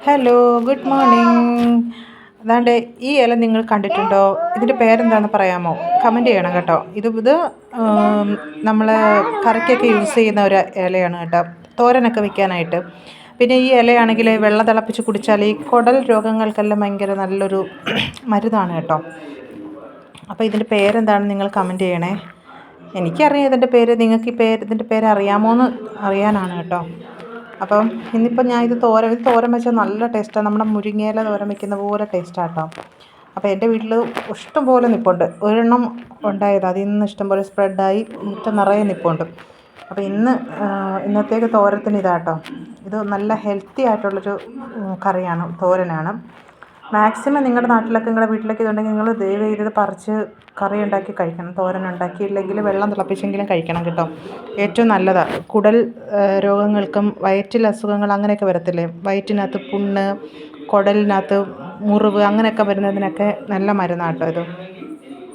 Hello, good morning. അതാണ്ട് ഈ ഇല നിങ്ങൾ കണ്ടിട്ടുണ്ടോ? ഇതിൻ്റെ പേരെന്താണെന്ന് പറയാമോ? കമൻറ്റ് ചെയ്യണം കേട്ടോ. നമ്മൾ കറിക്കൊക്കെ യൂസ് ചെയ്യുന്ന ഒരു ഇലയാണ് കേട്ടോ, തോരനൊക്കെ വെക്കാനായിട്ട്. പിന്നെ ഈ ഇലയാണെങ്കിൽ വെള്ളം തിളപ്പിച്ച് കുടിച്ചാൽ ഈ കുടൽ രോഗങ്ങൾക്കെല്ലാം ഭയങ്കര നല്ലൊരു മരുന്നാണ് കേട്ടോ. അപ്പോൾ ഇതിൻ്റെ പേരെന്താണെന്ന് നിങ്ങൾ കമൻറ്റ് ചെയ്യണേ. എനിക്കറിയാം ഇതിൻ്റെ പേര്, നിങ്ങൾക്ക് ഇതിൻ്റെ പേര് അറിയാമോ എന്ന് അറിയാനാണ് കേട്ടോ. അപ്പം ഇന്നിപ്പം ഞാൻ ഇത് തോരൻ വെച്ചാൽ നല്ല ടേസ്റ്റാണ്. നമ്മുടെ മുരിങ്ങയില തോരൻ വെക്കുന്ന പോലെ ടേസ്റ്റാണ് കേട്ടോ. അപ്പോൾ എൻ്റെ വീട്ടിൽ ഇഷ്ടം പോലെ നിൽപ്പുണ്ട്. ഒരെണ്ണം ഉണ്ടായത് അതിൽ നിന്ന് ഇഷ്ടം പോലെ സ്പ്രെഡായി മുറ്റം നിറയെ നിൽപ്പുണ്ട്. അപ്പോൾ ഇന്നത്തേക്ക് തോരത്തിന് ഇതാട്ടോ. ഇത് നല്ല ഹെൽത്തി ആയിട്ടുള്ളൊരു കറിയാണ്, തോരനാണ്. മാക്സിമം നിങ്ങളുടെ നാട്ടിലൊക്കെ നിങ്ങളുടെ വീട്ടിലൊക്കെ ഇതുണ്ടെങ്കിൽ നിങ്ങൾ ദയവ് ചെയ്ത് പറിച്ച് കറി ഉണ്ടാക്കി കഴിക്കണം. തോരൻ ഉണ്ടാക്കിയില്ലെങ്കിൽ വെള്ളം തിളപ്പിച്ചെങ്കിലും കഴിക്കണം കേട്ടോ. ഏറ്റവും നല്ലതാണ്. കുടൽ രോഗങ്ങൾക്കും വയറ്റിൽ അസുഖങ്ങൾ അങ്ങനെയൊക്കെ വരത്തില്ലേ, വയറ്റിനകത്ത് പുണ്ണ്, കുടലിനകത്ത് മുറിവ് അങ്ങനെയൊക്കെ വരുന്നതിനൊക്കെ നല്ല മരുന്നാണ് കേട്ടോ ഇത്.